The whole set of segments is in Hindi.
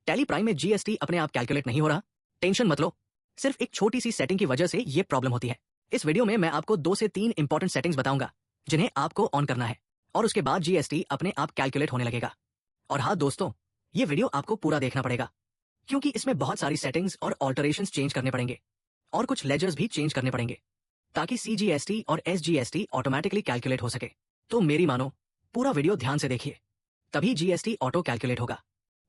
टैली प्राइम में जीएसटी अपने आप कैलकुलेट नहीं हो रहा? टेंशन मत लो, सिर्फ एक छोटी सी सेटिंग की वजह से ये प्रॉब्लम होती है। इस वीडियो में मैं आपको 2 से 3 इंपॉर्टेंट सेटिंग्स बताऊंगा जिन्हें आपको ऑन करना है और उसके बाद जीएसटी अपने आप कैलकुलेट होने लगेगा। और हाँ दोस्तों, ये वीडियो आपको पूरा देखना पड़ेगा क्योंकि इसमें बहुत सारी सेटिंग्स और ऑल्टरेशंस चेंज करने पड़ेंगे और कुछ लेजर्स भी चेंज करने पड़ेंगे ताकि सीजीएसटी और एसजीएसटी ऑटोमेटिकली कैलकुलेट हो सके। तो मेरी मानो, पूरा वीडियो ध्यान से देखिए, तभी जीएसटी ऑटो कैलकुलेट होगा।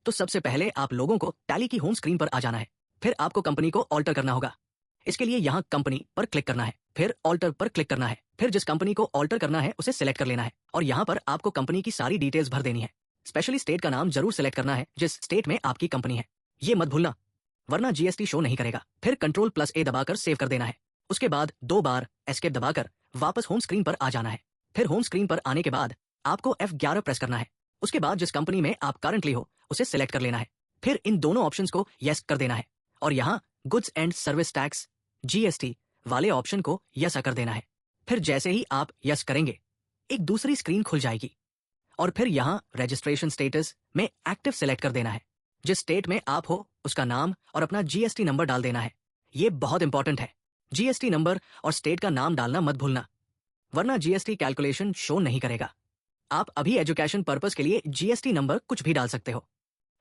तो सबसे पहले आप लोगों को टैली की होम स्क्रीन पर आ जाना है। फिर आपको कंपनी को ऑल्टर करना होगा। इसके लिए यहाँ कंपनी पर क्लिक करना है, फिर ऑल्टर पर क्लिक करना है। फिर जिस कंपनी को ऑल्टर करना है उसे सिलेक्ट कर लेना है और यहाँ पर आपको कंपनी की सारी डिटेल्स भर देनी है। स्पेशली स्टेट का नाम जरूर सिलेक्ट करना है जिस स्टेट में आपकी कंपनी है, ये मत भूलना, वरना जीएसटी शो नहीं करेगा। फिर Ctrl+A दबाकर सेव कर देना है। उसके बाद 2 बार एस्केप दबाकर वापस होम स्क्रीन पर आ जाना है। फिर होम स्क्रीन पर आने के बाद आपको F11 प्रेस करना है। उसके बाद जिस कंपनी में आप करंटली हो उसे सिलेक्ट कर लेना है। फिर इन दोनों ऑप्शंस को यस कर देना है और यहाँ goods and service tax GST वाले ऑप्शन को यस कर देना है। फिर जैसे ही आप यस करेंगे एक दूसरी स्क्रीन खुल जाएगी और फिर यहाँ रजिस्ट्रेशन स्टेटस में एक्टिव सिलेक्ट कर देना है। जिस स्टेट में आप हो उसका नाम और अपना जीएसटी नंबर डाल देना है। ये बहुत इंपॉर्टेंट है, जीएसटी नंबर और स्टेट का नाम डालना मत भूलना, वरना जीएसटी कैलकुलेशन शो नहीं करेगा। आप अभी एजुकेशन पर्पस के लिए जीएसटी नंबर कुछ भी डाल सकते हो,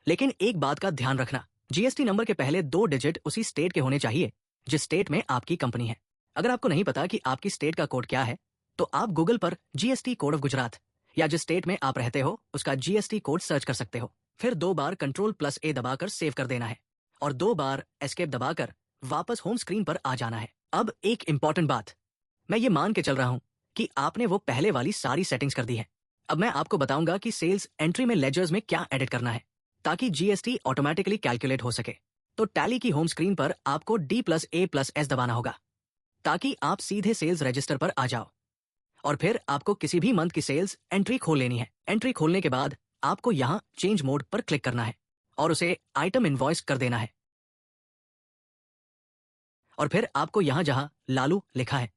लेकिन एक बात का ध्यान रखना, जीएसटी नंबर के पहले 2 डिजिट उसी स्टेट के होने चाहिए जिस स्टेट में आपकी कंपनी है। अगर आपको नहीं पता कि आपकी स्टेट का कोड क्या है तो आप गूगल पर जीएसटी कोड ऑफ गुजरात या जिस स्टेट में आप रहते हो उसका जीएसटी कोड सर्च कर सकते हो। फिर 2 बार Ctrl+A दबाकर सेव कर देना है और 2 बार एस्केप दबाकर वापस होम स्क्रीन पर आ जाना है। अब एक इंपॉर्टेंट बात, मैं ये मान के चल रहा हूँ कि आपने वो पहले वाली सारी सेटिंग्स कर दी है। अब मैं आपको बताऊंगा कि सेल्स एंट्री में लेजर्स में क्या एडिट करना है ताकि जीएसटी ऑटोमेटिकली कैलकुलेट हो सके। तो टैली की होम स्क्रीन पर आपको D+A+S दबाना होगा ताकि आप सीधे सेल्स रजिस्टर पर आ जाओ और फिर आपको किसी भी मंथ की सेल्स एंट्री खोल लेनी है। एंट्री खोलने के बाद आपको यहाँ चेंज मोड पर क्लिक करना है और उसे आइटम इनवॉइस कर देना है और फिर आपको यहाँ जहाँ लालू लिखा है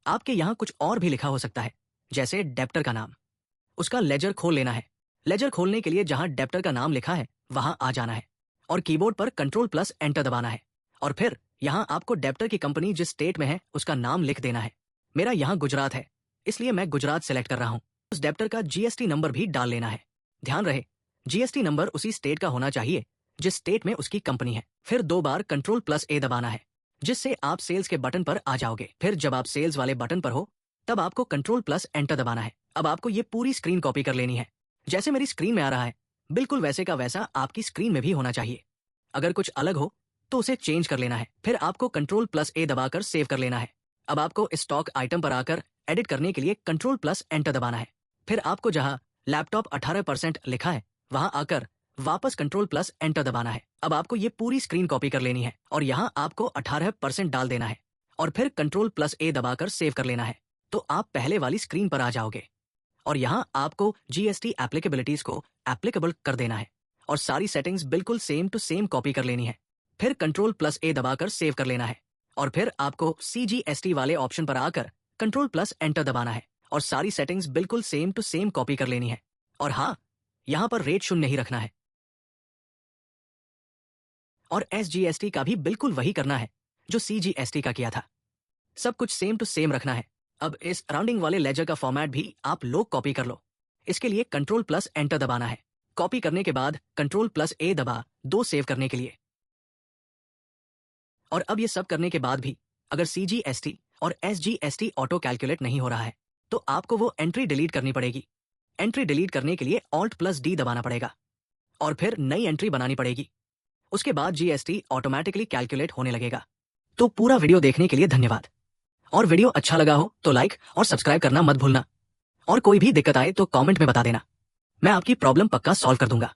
आपके यहाँ कुछ और भी लिखा हो सकता है, जैसे डेप्टर का नाम, उसका लेजर खोल लेना है। लेजर खोलने के लिए जहाँ डेप्टर का नाम लिखा है वहां आ जाना है और कीबोर्ड पर Ctrl+Enter दबाना है और फिर यहाँ आपको डेप्टर की कंपनी जिस स्टेट में है उसका नाम लिख देना है। मेरा यहाँ गुजरात है इसलिए मैं गुजरात सेलेक्ट कर रहा हूँ। उस डेप्टर का जीएसटी नंबर भी डाल लेना है। ध्यान रहे, जीएसटी नंबर उसी स्टेट का होना चाहिए जिस स्टेट में उसकी कंपनी है। फिर 2 बार Ctrl+A दबाना है जिससे आप सेल्स के बटन पर आ जाओगे। फिर जब आप सेल्स वाले बटन पर हो तब आपको Ctrl+Enter दबाना है। अब आपको ये पूरी स्क्रीन कॉपी कर लेनी है, जैसे मेरी स्क्रीन में आ रहा है बिल्कुल वैसे का वैसा आपकी स्क्रीन में भी होना चाहिए। अगर कुछ अलग हो तो उसे चेंज कर लेना है। फिर आपको Ctrl+A दबाकर सेव कर लेना है। अब आपको स्टॉक आइटम पर आकर एडिट करने के लिए Ctrl+Enter दबाना है। फिर आपको जहां लैपटॉप 18% लिखा है वहां आकर वापस Ctrl+Enter दबाना है। अब आपको ये पूरी स्क्रीन कॉपी कर लेनी है और यहाँ आपको 18% डाल देना है और फिर Ctrl+A दबाकर सेव कर लेना है। तो आप पहले वाली स्क्रीन पर आ जाओगे और यहाँ आपको जीएसटी एप्लीकेबिलिटीज को एप्लीकेबल कर देना है और सारी सेटिंग्स बिल्कुल सेम टू सेम कॉपी कर लेनी है। फिर Ctrl+A दबाकर सेव कर लेना है और फिर आपको सीजीएसटी वाले ऑप्शन पर आकर Ctrl+Enter दबाना है और सारी सेटिंग्स बिल्कुल सेम टू सेम कॉपी कर लेनी है। और हाँ, यहाँ पर रेट 0 ही रखना है और एसजीएसटी का भी बिल्कुल वही करना है जो सीजीएसटी का किया था। सब कुछ सेम टू सेम रखना है। अब इस राउंडिंग वाले लेजर का फॉर्मेट भी आप लोग कॉपी कर लो। इसके लिए Ctrl+Enter दबाना है। कॉपी करने के बाद Ctrl+A दबा 2 सेव करने के लिए। और अब ये सब करने के बाद भी अगर सीजीएसटी और एसजीएसटी ऑटो कैलकुलेट नहीं हो रहा है तो आपको वो एंट्री डिलीट करनी पड़ेगी। एंट्री डिलीट करने के लिए Alt+D दबाना पड़ेगा और फिर नई एंट्री बनानी पड़ेगी। उसके बाद जीएसटी ऑटोमेटिकली कैलकुलेट होने लगेगा। तो पूरा वीडियो देखने के लिए धन्यवाद और वीडियो अच्छा लगा हो तो लाइक और सब्सक्राइब करना मत भूलना और कोई भी दिक्कत आए तो कमेंट में बता देना, मैं आपकी प्रॉब्लम पक्का सॉल्व कर दूंगा।